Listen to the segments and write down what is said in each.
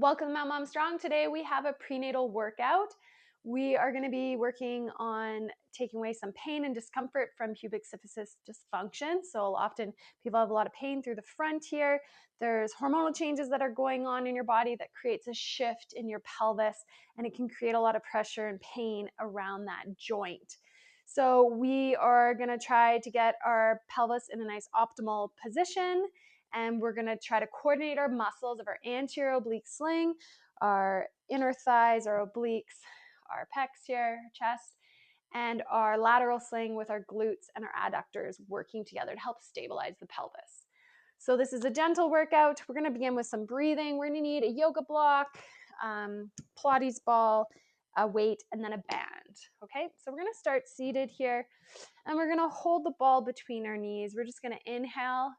Welcome to Mom Strong. Today we have a prenatal workout. We are going to be working on taking away some pain and discomfort from pubic symphysis dysfunction. So often people have a lot of pain through the front here. There's hormonal changes that are going on in your body that creates a shift in your pelvis, and it can create a lot of pressure and pain around that joint. So we are going to try to get our pelvis in a nice optimal position, and we're going to try to coordinate our muscles of our anterior oblique sling, our inner thighs, our obliques, our pecs here, chest, and our lateral sling with our glutes and our adductors working together to help stabilize the pelvis. So this is a gentle workout. We're going to begin with some breathing. We're going to need a yoga block, Pilates ball, a weight, and then a band. Okay, so we're going to start seated here, and we're going to hold the ball between our knees. We're just going to inhale,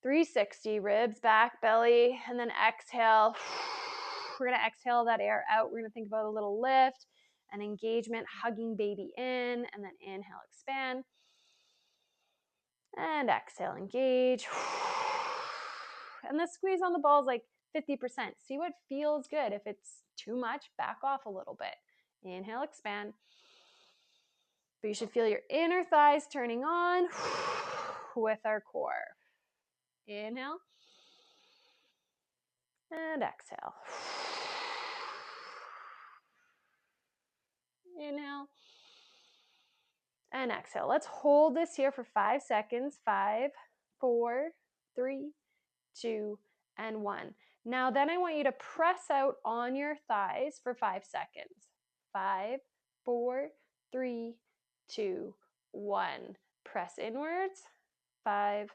360, ribs, back, belly, and then exhale. We're going to exhale that air out. We're going to think about a little lift, an engagement, hugging baby in, and then inhale, expand. And exhale, engage. And the squeeze on the ball is like 50%. See what feels good. If it's too much, back off a little bit. Inhale, expand. But you should feel your inner thighs turning on with our core. Inhale. And exhale. Inhale. And exhale. Let's hold this here for 5 seconds. 5, 4, 3, 2, and 1. Now then I want you to press out on your thighs for 5 seconds. 5, 4, 3, 2, 1. Press inwards. 5,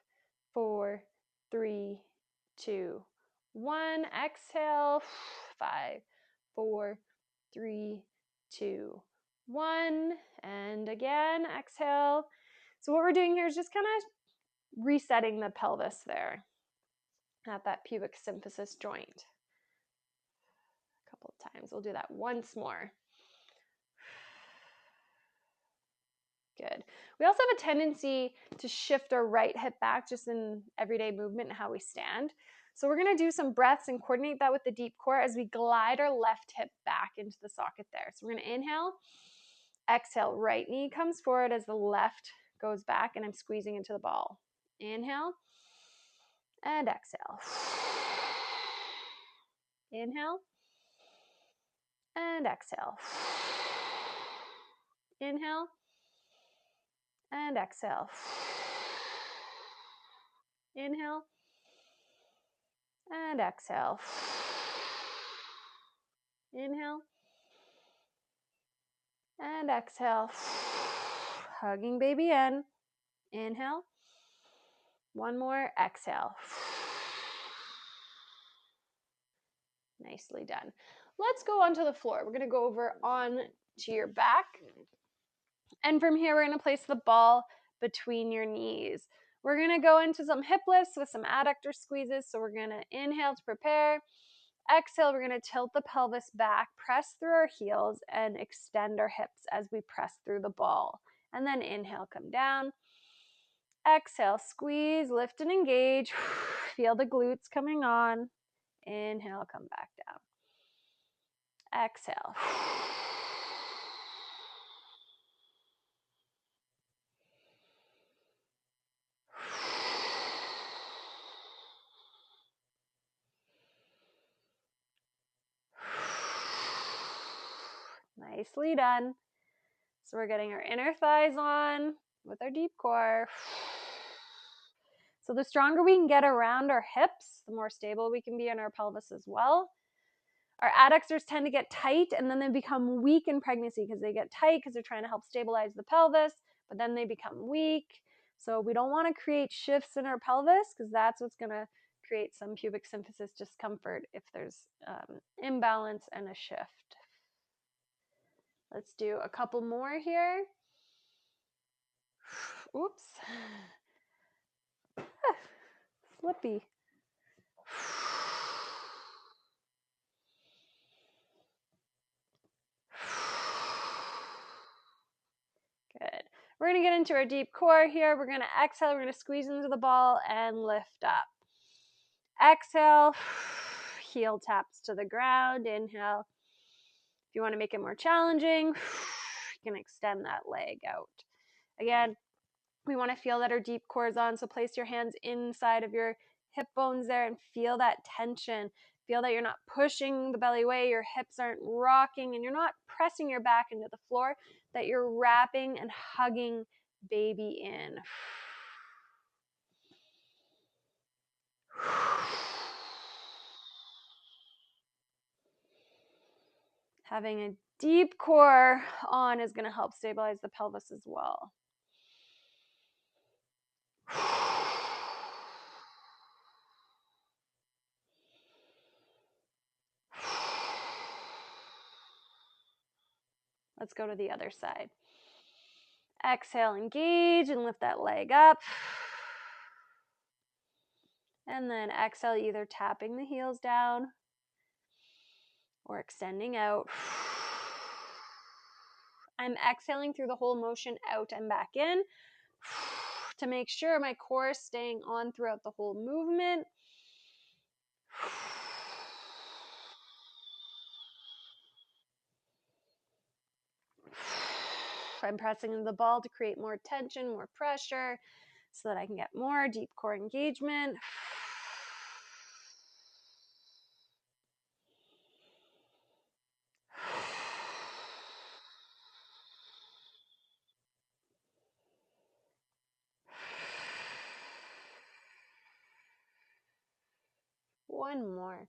4, 3, 2, 1. Exhale. 5, 4, 3, 2, 1. And again, exhale. So what we're doing here is just kind of resetting the pelvis there at that pubic symphysis joint. A couple of times. We'll do that once more. Good. We also have a tendency to shift our right hip back just in everyday movement and how we stand. So we're going to do some breaths and coordinate that with the deep core as we glide our left hip back into the socket there. So we're going to inhale, exhale, right knee comes forward as the left goes back, and I'm squeezing into the ball. Inhale and exhale. Inhale and exhale. Inhale and exhale. Inhale and exhale. Inhale and exhale. Hugging baby in. Inhale. One more. Exhale. Nicely done. Let's go onto the floor. We're going to go over on to your back. And from here, we're going to place the ball between your knees. We're going to go into some hip lifts with some adductor squeezes. So we're going to inhale to prepare. Exhale, we're going to tilt the pelvis back, press through our heels, and extend our hips as we press through the ball. And then inhale, come down. Exhale, squeeze, lift and engage. Feel the glutes coming on. Inhale, come back down. Exhale. Nicely done. So we're getting our inner thighs on with our deep core. So the stronger we can get around our hips, the more stable we can be in our pelvis as well. Our adductors tend to get tight, and then they become weak in pregnancy because they get tight because they're trying to help stabilize the pelvis, but then they become weak. So we don't want to create shifts in our pelvis because that's what's going to create some pubic symphysis discomfort if there's imbalance and a shift. Let's do a couple more here. Oops. Slippy. Good. We're going to get into our deep core here. We're going to exhale. We're going to squeeze into the ball and lift up. Exhale. heel taps to the ground. Inhale. If you want to make it more challenging, you can extend that leg out. Again, we want to feel that our deep core is on, so place your hands inside of your hip bones there and feel that tension. Feel that you're not pushing the belly away, your hips aren't rocking, and you're not pressing your back into the floor, that you're wrapping and hugging baby in. Having a deep core on is going to help stabilize the pelvis as well. Let's go to the other side. Exhale, engage, and lift that leg up. And then exhale, either tapping the heels down or extending out. I'm exhaling through the whole motion out and back in to make sure my core is staying on throughout the whole movement. I'm pressing into the ball to create more tension, more pressure, so that I can get more deep core engagement. One more.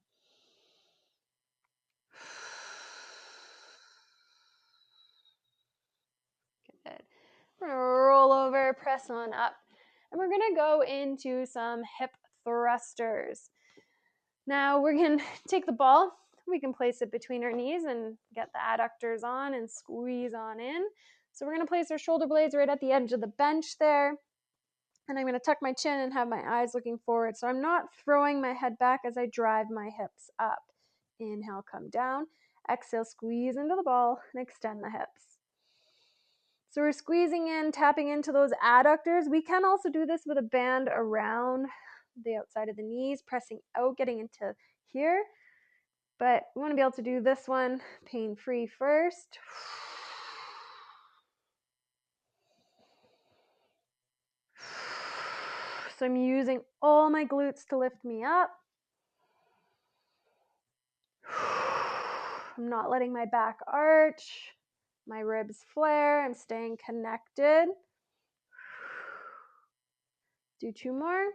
Good. We're going to roll over, press on up, and we're going to go into some hip thrusters. Now we're going to take the ball, we can place it between our knees and get the adductors on and squeeze on in. So we're going to place our shoulder blades right at the edge of the bench there. And I'm going to tuck my chin and have my eyes looking forward. So I'm not throwing my head back as I drive my hips up. Inhale, come down. Exhale, squeeze into the ball and extend the hips. So we're squeezing in, tapping into those adductors. We can also do this with a band around the outside of the knees, pressing out, getting into here. But we want to be able to do this one pain-free first. So I'm using all my glutes to lift me up. I'm not letting my back arch, my ribs flare. I'm staying connected. Do two more.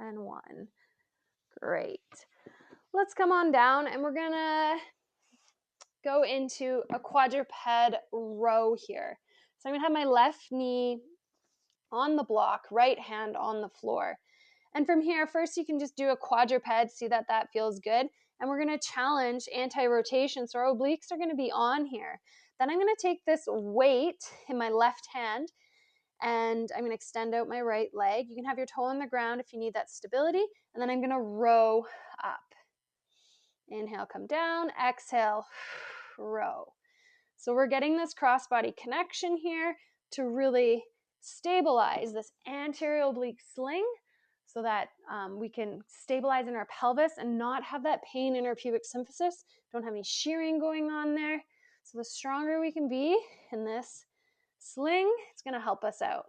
And one. Great. Let's come on down and we're gonna go into a quadruped row here. So I'm gonna have my left knee on the block, right hand on the floor. And from here, first you can just do a quadruped, see that that feels good. And we're gonna challenge anti-rotation, so our obliques are gonna be on here. Then I'm gonna take this weight in my left hand and I'm gonna extend out my right leg. You can have your toe on the ground if you need that stability. And then I'm gonna row up. Inhale, come down, exhale, row. So we're getting this cross-body connection here to really stabilize this anterior oblique sling so that we can stabilize in our pelvis and not have that pain in our pubic symphysis. Don't have any shearing going on there. So the stronger we can be in this sling, it's going to help us out.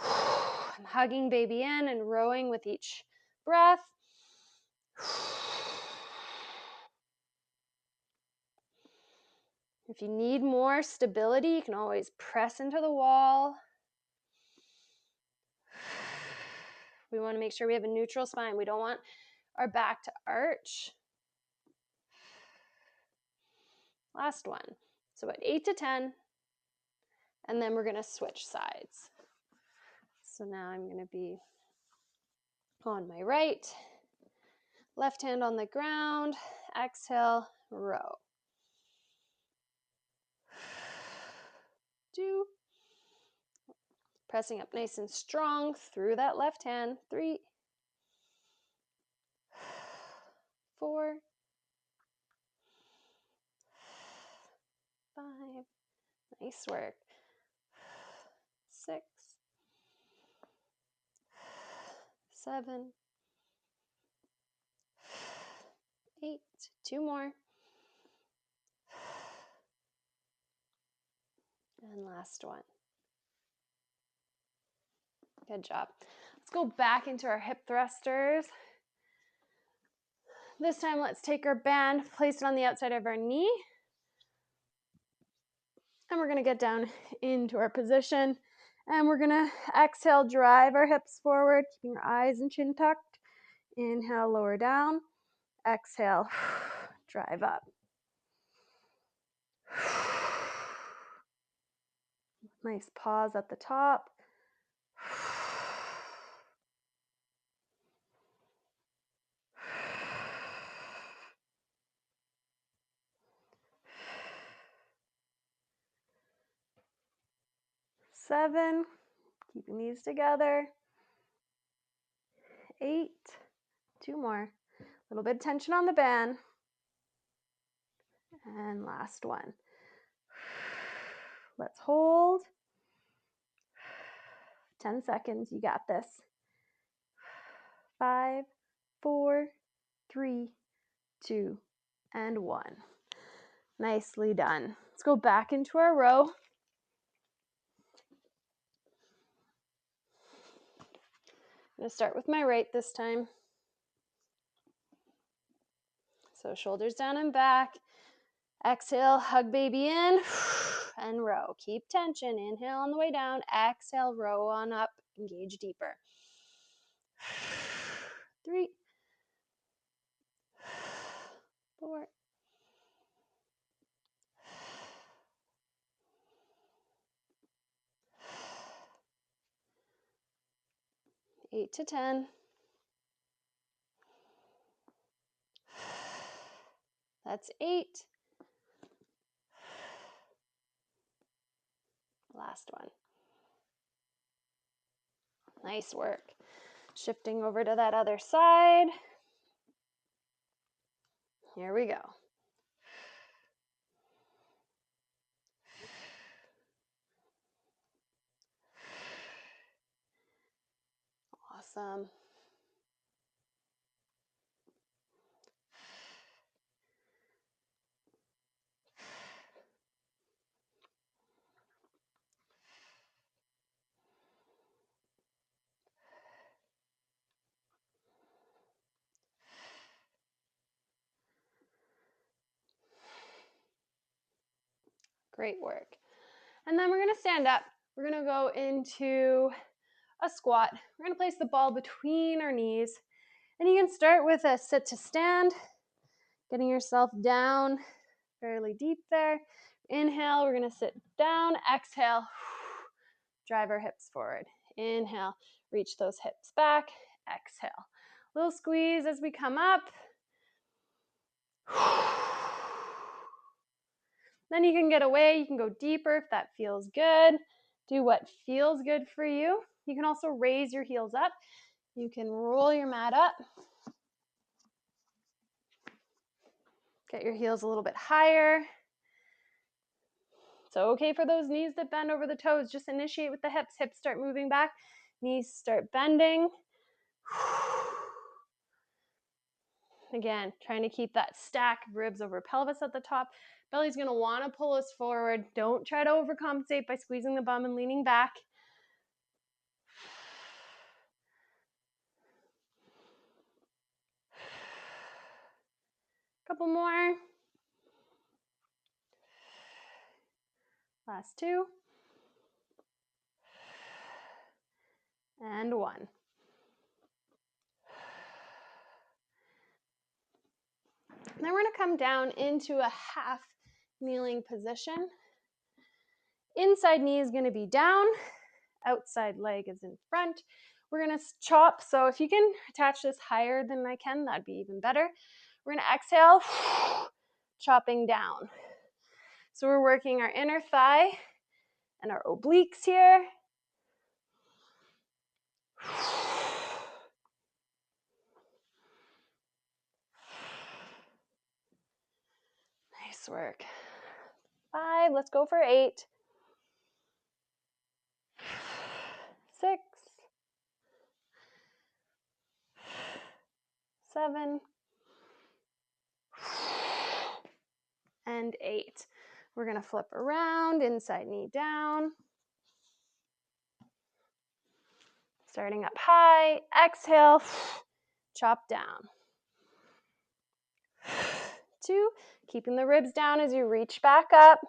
I'm hugging baby in and rowing with each breath. If you need more stability, you can always press into the wall. We want to make sure we have a neutral spine. We don't want our back to arch. Last one. So about 8 to 10. And then we're going to switch sides. So now I'm going to be on my right. Left hand on the ground. Exhale, row. 2. Pressing up nice and strong through that left hand. 3. 4. 5. Nice work. 6. 7, 8, 2 more. And last one. Good job. Let's go back into our hip thrusters. This time, let's take our band, place it on the outside of our knee. And we're going to get down into our position. And we're going to exhale, drive our hips forward, keeping our eyes and chin tucked. Inhale, lower down. Exhale, drive up. Nice pause at the top. Seven, keeping these together. 8, 2 more. A little bit of tension on the band. And last one. Let's hold. 10 seconds, you got this. 5, 4, 3, 2, and 1. Nicely done. Let's go back into our row. I'm going to start with my right this time. So shoulders down and back. Exhale, hug baby in, and row. Keep tension. Inhale on the way down. Exhale, row on up. Engage deeper. 3, 4, 8 to 10. That's 8. Last one. Nice work. Shifting over to that other side. Here we go. Awesome. Great work. And then we're going to stand up. We're going to go into a squat. We're going to place the ball between our knees. And you can start with a sit to stand, getting yourself down fairly deep there. Inhale, we're going to sit down. Exhale, drive our hips forward. Inhale, reach those hips back. Exhale. Little squeeze as we come up. Then you can get away, you can go deeper if that feels good. Do what feels good for you. You can also raise your heels up. You can roll your mat up. Get your heels a little bit higher. It's okay for those knees that bend over the toes. Just initiate with the hips. Hips start moving back. Knees start bending. Again, trying to keep that stack of ribs over pelvis at the top. Belly's going to want to pull us forward. Don't try to overcompensate by squeezing the bum and leaning back. Couple more. Last 2. And 1. Then we're going to come down into a half kneeling position. Inside knee is going to be down. Outside leg is in front. We're going to chop. So if you can attach this higher than I can, that'd be even better. We're going to exhale, chopping down. So we're working our inner thigh and our obliques here. Nice work. 5, let's go for 8. 6. 7, and 8. We're going to flip around, inside knee down. Starting up high, exhale, chop down. 2, keeping the ribs down as you reach back up.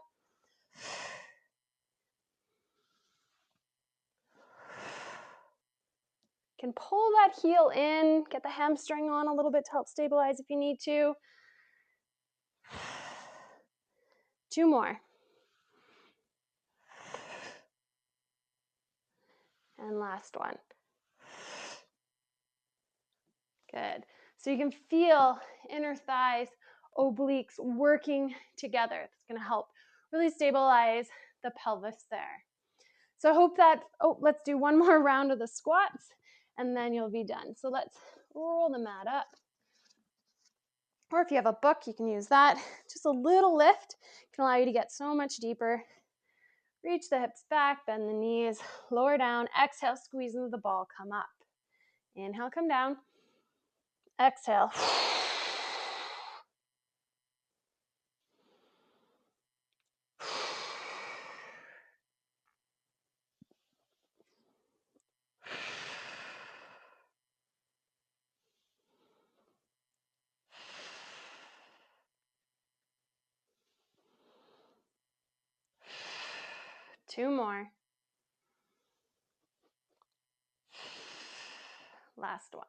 Can pull that heel in, get the hamstring on a little bit to help stabilize if you need to. 2 more. And last one. Good. So you can feel inner thighs, obliques working together. It's going to help really stabilize the pelvis there. So I hope that, let's do one more round of the squats and then you'll be done. So let's roll the mat up. Or if you have a book, you can use that. Just a little lift can allow you to get so much deeper. Reach the hips back, bend the knees, lower down, exhale, squeeze into the ball, come up. Inhale, come down. Exhale. Two more. Last one.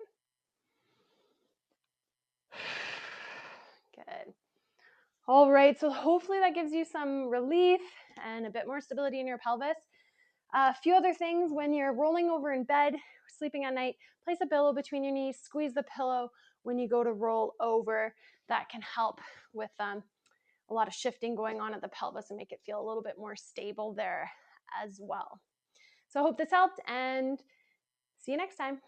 Good. All right, so hopefully that gives you some relief and a bit more stability in your pelvis. A few other things: when you're rolling over in bed, sleeping at night, place a pillow between your knees, squeeze the pillow when you go to roll over. That can help with a lot of shifting going on at the pelvis and make it feel a little bit more stable there as well. So I hope this helped, and see you next time.